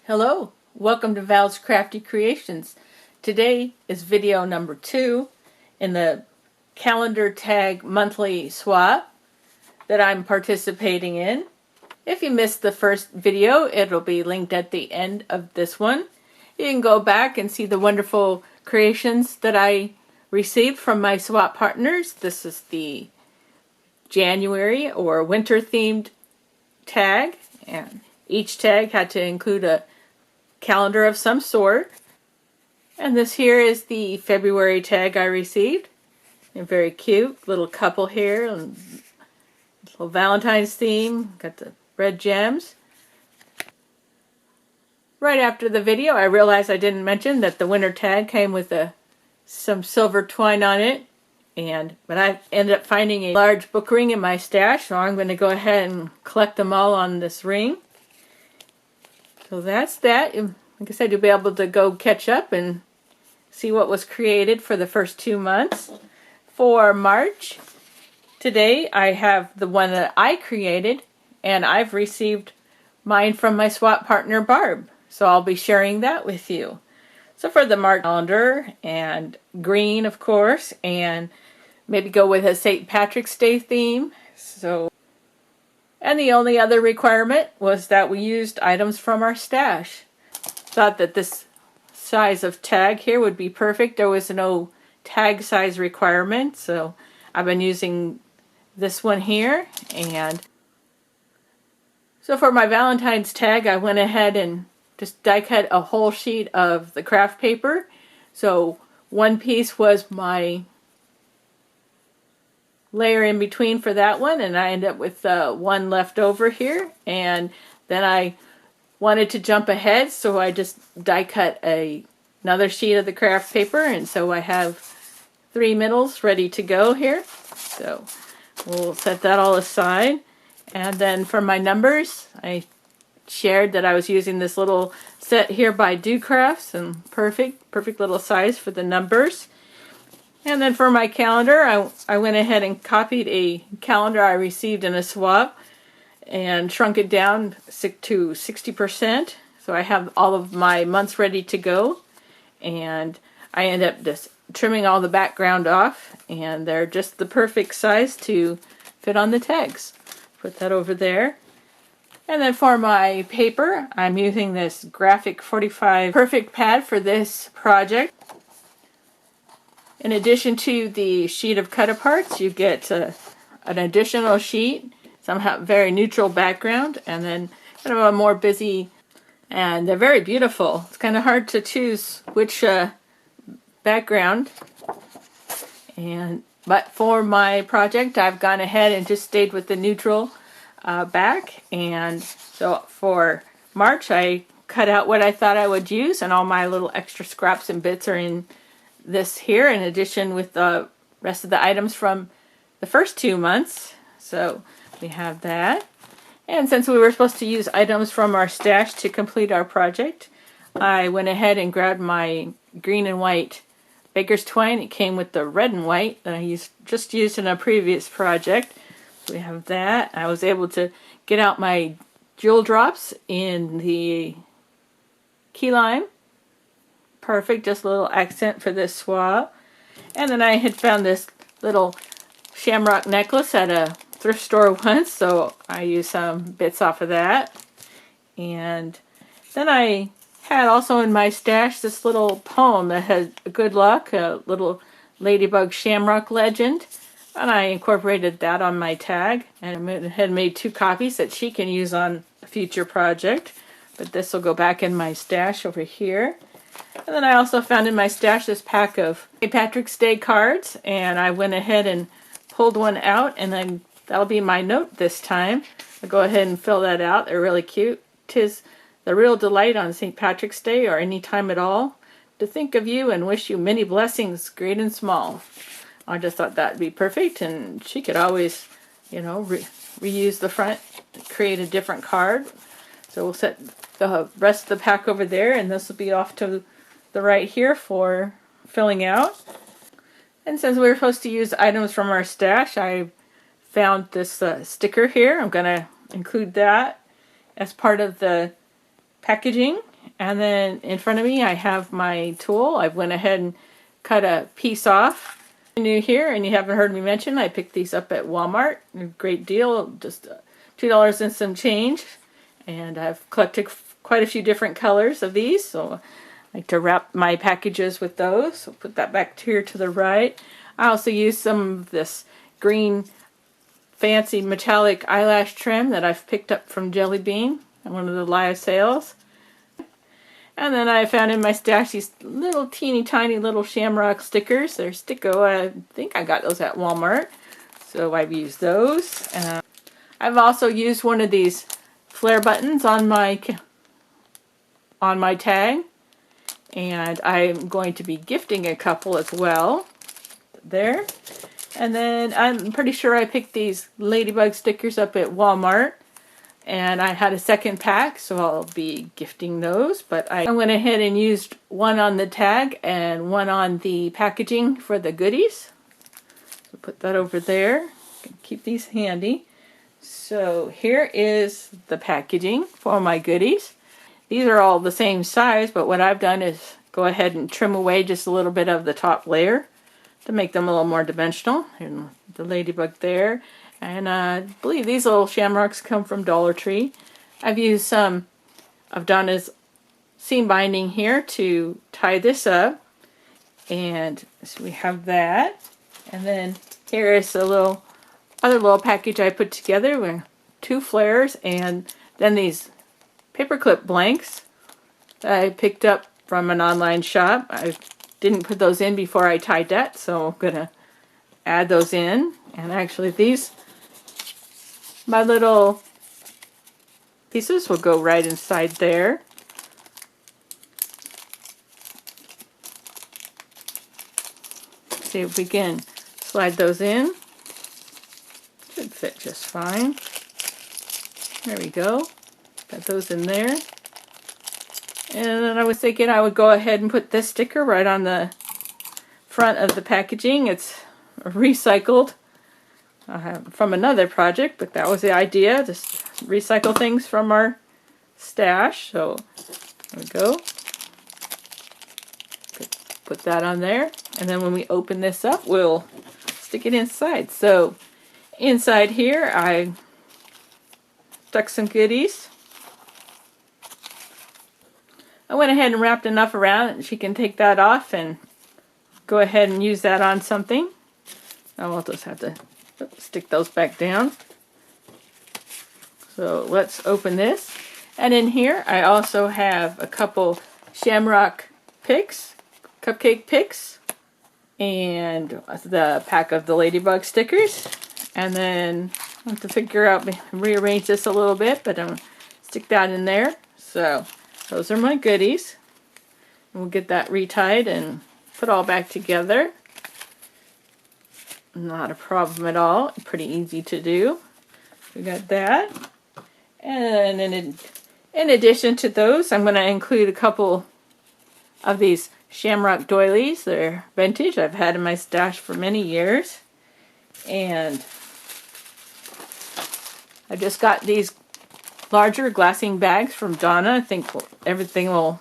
Hello, welcome to Val's Crafty Creations. Today is video number 2 in the calendar tag monthly swap that I'm participating in. If you missed the first video, it'll be linked at the end of this one. You can go back and see the wonderful creations that I received from my swap partners. This is the January or winter themed tag, and each tag had to include a calendar of some sort. And this here is the February tag I received. A very cute little couple here, and little Valentine's theme. Got the red gems. Right after the video, I realized I didn't mention that the winter tag came with some silver twine on it. But I ended up finding a large book ring in my stash, so I'm going to go ahead and collect them all on this ring. So that's that. Like I said, you'll be able to go catch up and see what was created for the first 2 months. For March, today I have the one that I created, and I've received mine from my swap partner Barb. So I'll be sharing that with you. So for the March calendar, and green of course, and maybe go with a St. Patrick's Day theme. And the only other requirement was that we used items from our stash. Thought that this size of tag here would be perfect. There was no tag size requirement, so I've been using this one here. And so for my Valentine's tag, I went ahead and just die cut a whole sheet of the craft paper. So one piece was my layer in between for that one, and I ended up with one left over here. And then I wanted to jump ahead, so I just die cut another sheet of the craft paper, and so I have 3 middles ready to go here. So we'll set that all aside. And then for my numbers, I shared that I was using this little set here by Do Crafts, and perfect little size for the numbers. And then for my calendar, I went ahead and copied a calendar I received in a swap and shrunk it down to 60%. So I have all of my months ready to go. And I end up just trimming all the background off, and they're just the perfect size to fit on the tags. Put that over there. And then for my paper, I'm using this Graphic 45 Perfect pad for this project. In addition to the sheet of cut-aparts, you get an additional sheet, somehow very neutral background, and then kind of a more busy, and they're very beautiful. It's kind of hard to choose which background. But for my project, I've gone ahead and just stayed with the neutral back. And so for March, I cut out what I thought I would use, and all my little extra scraps and bits are in this here, in addition with the rest of the items from the first 2 months. So we have that. And since we were supposed to use items from our stash to complete our project, I went ahead and grabbed my green and white baker's twine. It came with the red and white that I just used in a previous project. So we have that. I was able to get out my jewel drops in the key lime. Perfect, just a little accent for this swap. And then I had found this little shamrock necklace at a thrift store once, so I used some bits off of that. And then I had also in my stash this little poem that had good luck, a little ladybug shamrock legend, and I incorporated that on my tag, and I had made 2 copies that she can use on a future project. But this will go back in my stash over here. And then I also found in my stash this pack of St. Patrick's Day cards, and I went ahead and pulled one out, and then that'll be my note this time. I'll go ahead and fill that out. They're really cute. 'Tis the real delight on St. Patrick's Day, or any time at all, to think of you and wish you many blessings, great and small. I just thought that'd be perfect, and she could always, reuse the front to create a different card. So we'll set the rest of the pack over there, and this will be off to the right here for filling out. And since we were supposed to use items from our stash, I found this sticker here. I'm going to include that as part of the packaging. And then in front of me I have my tool. I went ahead and cut a piece off. If you're new here and you haven't heard me mention, I picked these up at Walmart. A great deal, just $2 and some change. And I've collected quite a few different colors of these, so I like to wrap my packages with those. So put that back here to the right. I also use some of this green fancy metallic eyelash trim that I've picked up from Jelly Bean at one of the live sales. And then I found in my stash these little teeny tiny little shamrock stickers. They're Sticko. I think I got those at Walmart. So I've used those. I've also used one of these flare buttons on my tag. And I'm going to be gifting a couple as well. There. And then I'm pretty sure I picked these ladybug stickers up at Walmart. And I had a second pack, so I'll be gifting those. But I went ahead and used one on the tag and one on the packaging for the goodies. So put that over there. Keep these handy. So here is the packaging for my goodies. These are all the same size, but what I've done is go ahead and trim away just a little bit of the top layer to make them a little more dimensional. And the ladybug there. And I believe these little shamrocks come from Dollar Tree. I've used some of Donna's seam binding here to tie this up. And so we have that. And then here is a other little package I put together with 2 flares and then these paperclip blanks that I picked up from an online shop. I didn't put those in before I tied that, so I'm going to add those in. And actually my little pieces will go right inside there. See if we can slide those in. Should fit just fine. There we go. Got those in there. And then I was thinking I would go ahead and put this sticker right on the front of the packaging. It's recycled from another project, but that was the idea, just recycle things from our stash. So there we go. Put that on there, and then when we open this up, we'll stick it inside. So inside here, I stuck some goodies. I went ahead and wrapped enough around that she can take that off and go ahead and use that on something. Now we'll just have to stick those back down. So let's open this. And in here I also have a couple shamrock picks, cupcake picks, and the pack of the ladybug stickers. And then I have to figure out, rearrange this a little bit, but I'm going to stick that in there. So those are my goodies. And we'll get that retied and put all back together. Not a problem at all. Pretty easy to do. We got that. And in addition to those, I'm going to include a couple of these shamrock doilies. They're vintage. I've had in my stash for many years. And I just got these larger glassine bags from Donna. I think everything will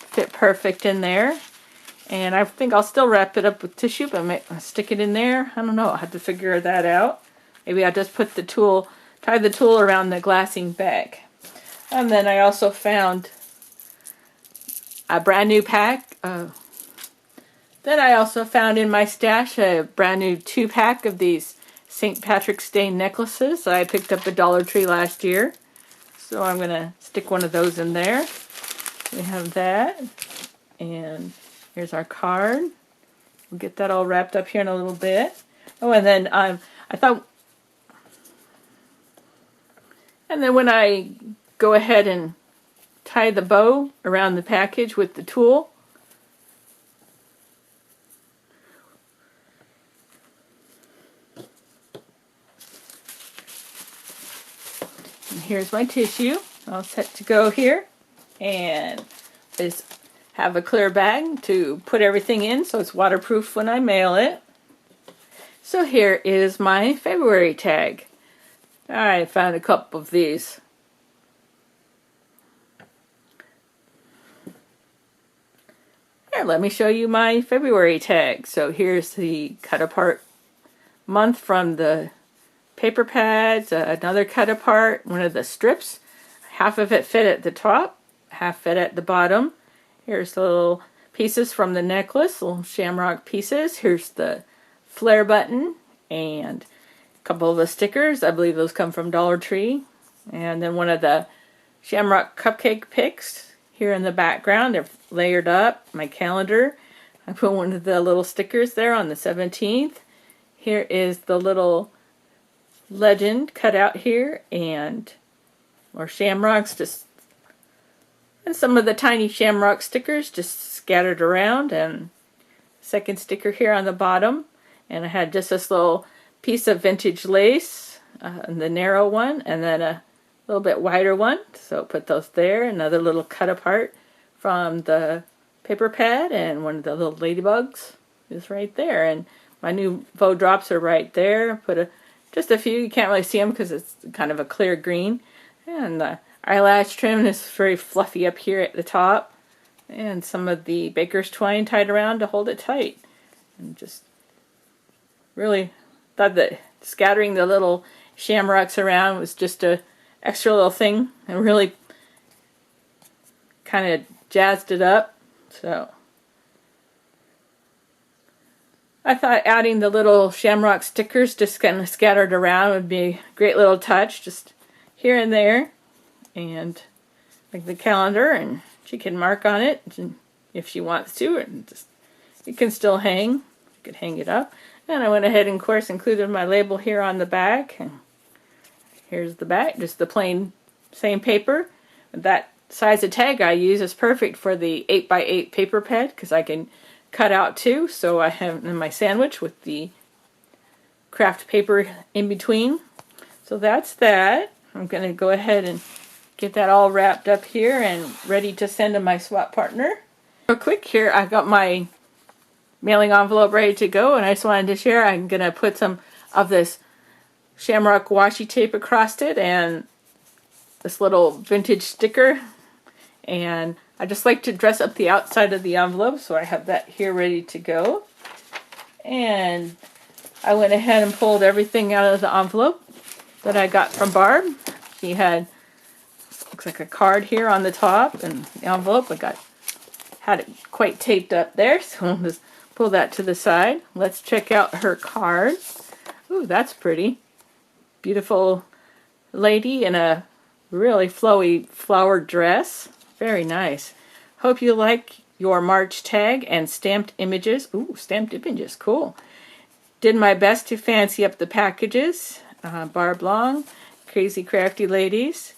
fit perfect in there. And I think I'll still wrap it up with tissue, but stick it in there. I don't know. I'll have to figure that out. Maybe I'll just put tie the tool around the glassine bag. And then I also found a brand new pack. Then I also found in my stash a brand new 2-pack of these St. Patrick's Day necklaces that I picked up at Dollar Tree last year. So I'm going to stick one of those in there. We have that. And here's our card. We'll get that all wrapped up here in a little bit. Oh, and then I thought, and then when I go ahead and tie the bow around the package with the tool, and here's my tissue all set to go here, and just have a clear bag to put everything in so it's waterproof when I mail it. So here is my February tag. I found a couple of these. Alright, let me show you my February tag. So here's the cut apart month from the paper pads, another cut apart, one of the strips. Half of it fit at the top, half fit at the bottom. Here's the little pieces from the necklace, little shamrock pieces. Here's the flare button and a couple of the stickers. I believe those come from Dollar Tree. And then one of the shamrock cupcake picks here in the background. They're layered up. My calendar. I put one of the little stickers there on the 17th. Here is the little legend cut out here, and more shamrocks, and some of the tiny shamrock stickers just scattered around, and second sticker here on the bottom. And I had just this little piece of vintage lace, the narrow one, and then a little bit wider one, so put those there. Another little cut apart from the paper pad, and one of the little ladybugs is right there. And my new bow drops are right there. Put just a few. You can't really see them because it's kind of a clear green. And the eyelash trim is very fluffy up here at the top. And some of the baker's twine tied around to hold it tight. And just really thought that scattering the little shamrocks around was just a extra little thing, and really kind of jazzed it up. So I thought adding the little shamrock stickers just kind of scattered around would be a great little touch, just here and there. And like the calendar, and she can mark on it if she wants to, and just it can still hang. You could hang it up. And I went ahead and of course included my label here on the back. And here's the back, just the plain same paper. That size of tag I use is perfect for the 8x8 paper pad because I can cut out too. So I have in my sandwich with the craft paper in between. So that's that. I'm going to go ahead and get that all wrapped up here and ready to send to my swap partner. Real quick here, I've got my mailing envelope ready to go, and I just wanted to share. I'm going to put some of this shamrock washi tape across it and this little vintage sticker, and I just like to dress up the outside of the envelope, so I have that here ready to go. And I went ahead and pulled everything out of the envelope that I got from Barb. She had, looks like a card here on the top, and the envelope had it quite taped up there, so I'll just pull that to the side. Let's check out her card. Ooh, that's pretty. Beautiful lady in a really flowy flowered dress. Very nice. Hope you like your March tag and stamped images. Ooh, stamped images, cool. Did my best to fancy up the packages. Barb Long, Crazy Crafty Ladies.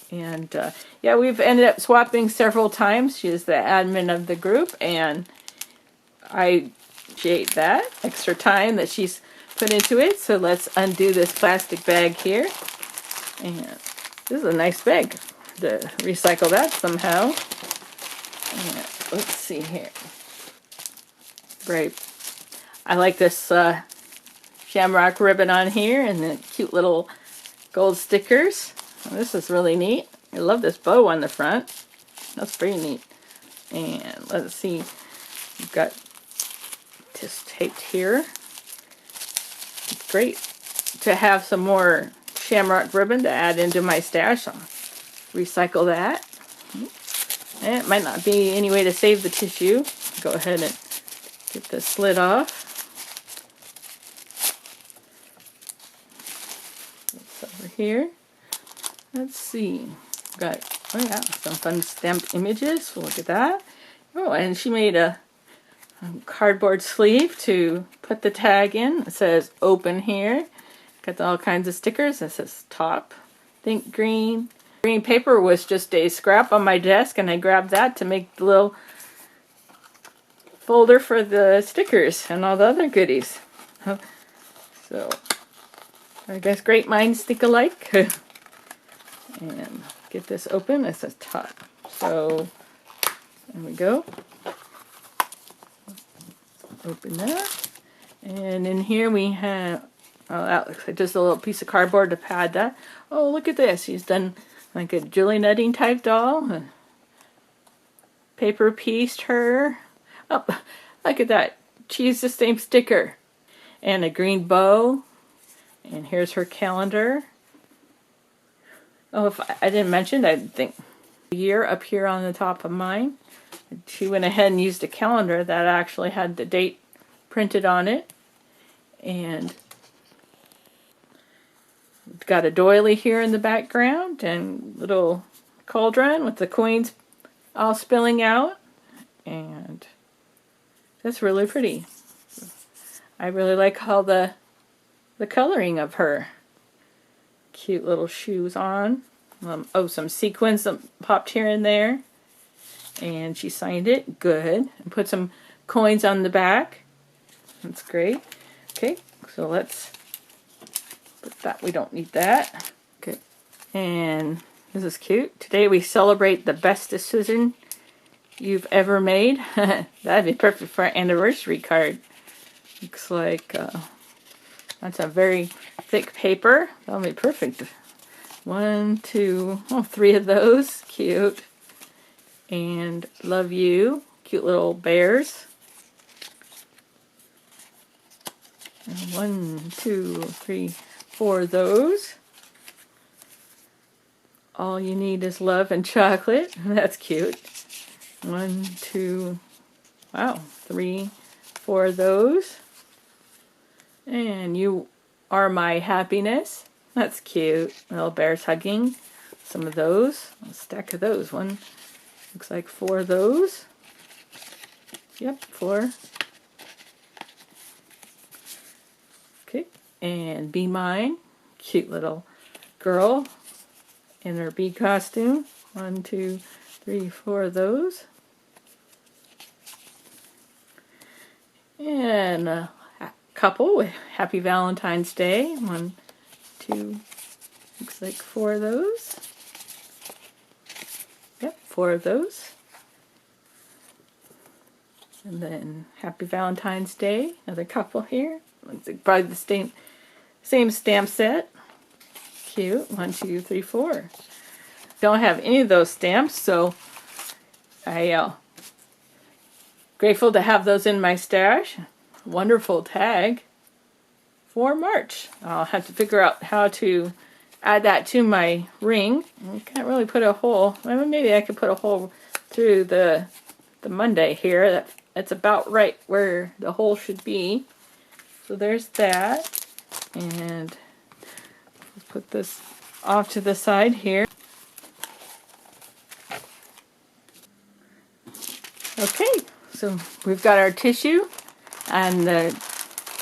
And yeah, we've ended up swapping several times. She is the admin of the group, and I appreciate that extra time that she's put into it. So let's undo this plastic bag here. And this is a nice bag to recycle that somehow. And let's see here. Great. I like this shamrock ribbon on here and the cute little gold stickers. This is really neat. I love this bow on the front. That's pretty neat. And let's see. We've got this taped here. It's great to have some more shamrock ribbon to add into my stash. I'll recycle that. And it might not be any way to save the tissue. Go ahead and get this lid off. It's over here. Let's see. Got, oh yeah, some fun stamped images. We'll look at that. Oh, and she made a cardboard sleeve to put the tag in. It says open here. Got all kinds of stickers. It says top. Think green. Green paper was just a scrap on my desk, and I grabbed that to make the little folder for the stickers and all the other goodies. So I guess great minds think alike. And get this open. It says top. So there we go. Open that. And in here we have, oh, that looks like just a little piece of cardboard to pad that. Oh, look at this. He's done like a Julie Nutting type doll. Paper pieced her. Oh, look at that. She used the same sticker. And a green bow. And here's her calendar. Oh, if I didn't mention, I think the year up here on the top of mine. She went ahead and used a calendar that actually had the date printed on it. And got a doily here in the background and little cauldron with the coins all spilling out. And that's really pretty. I really like all the coloring of her. Cute little shoes on. Oh, some sequins that popped here and there. And she signed it. Good. And put some coins on the back. That's great. Okay, so let's put that. We don't need that. Okay. And this is cute. Today we celebrate the best decision you've ever made. That'd be perfect for an anniversary card. Looks like that's a very thick paper. That'll be perfect. 1, 2, oh, 3 of those. Cute. And love you. Cute little bears. And 1, 2, 3, 4 of those. All you need is love and chocolate. That's cute. 1, 2, wow, 3, 4 of those. And you are my happiness. That's cute. Little bears hugging. Some of those. A stack of those. One looks like 4 of those. Yep, 4. Okay, and Be Mine. Cute little girl in her bee costume. 1, 2, 3, 4 of those. And a couple with Happy Valentine's Day. 1, 2, looks like 4 of those. Yep, 4 of those. And then Happy Valentine's Day. Another couple here. Looks like probably the same stamp set. Cute. 1, 2, 3, 4. Don't have any of those stamps, so I grateful to have those in my stash. Wonderful tag for March. I'll have to figure out how to add that to my ring. I can't really put a hole. Well, maybe I could put a hole through the Monday here. That's about right where the hole should be. So there's that. And let's put this off to the side here. Okay, so we've got our tissue, and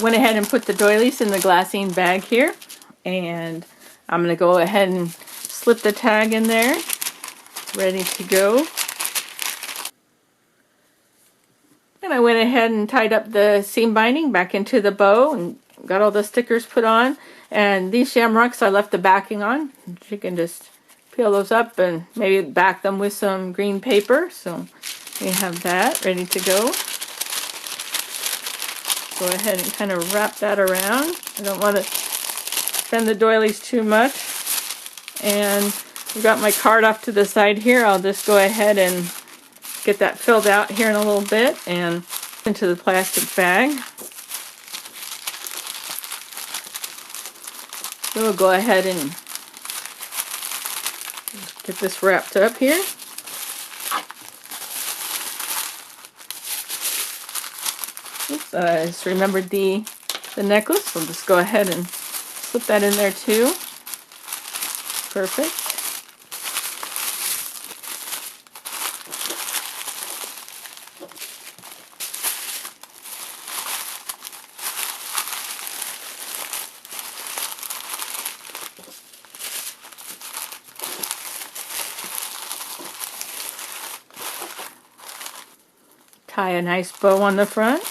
went ahead and put the doilies in the glassine bag here, and I'm going to go ahead and slip the tag in there, ready to go. And I went ahead and tied up the seam binding back into the bow and got all the stickers put on. And these shamrocks I left the backing on. You can just peel those up and maybe back them with some green paper. So we have that ready to go. Go ahead and kind of wrap that around. I don't want to bend the doilies too much. And I've got my card off to the side here. I'll just go ahead and get that filled out here in a little bit and into the plastic bag. So we'll go ahead and get this wrapped up here. Oops, I just remembered the necklace. We'll just go ahead and slip that in there too. Perfect. Tie a nice bow on the front.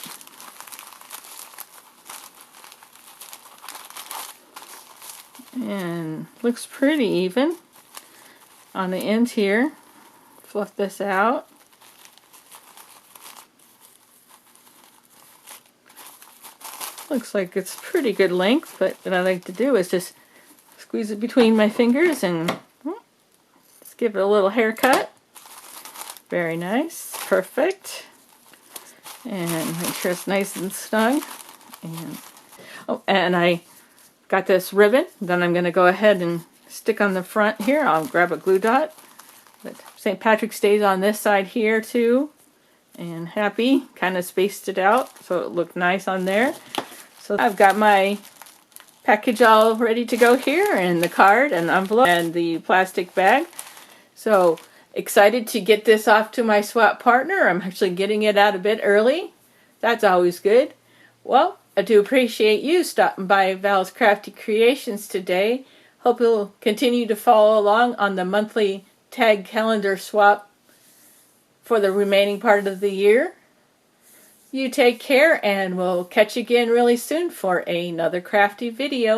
And looks pretty even on the ends here. Fluff this out. Looks like it's pretty good length, but what I like to do is just squeeze it between my fingers and just give it a little haircut. Very nice. Perfect. and make sure it's nice and snug. And oh, and I got this ribbon. Then I'm going to go ahead and stick on the front here. I'll grab a glue dot. But St. Patrick's Day's on this side here too. And happy, kind of spaced it out so it looked nice on there. So I've got my package all ready to go here, and the card and envelope and the plastic bag. So excited to get this off to my swap partner. I'm actually getting it out a bit early. That's always good. Well, I do appreciate you stopping by Val's Crafty Creations today. Hope you'll continue to follow along on the monthly tag calendar swap for the remaining part of the year. You take care, and we'll catch you again really soon for another crafty video.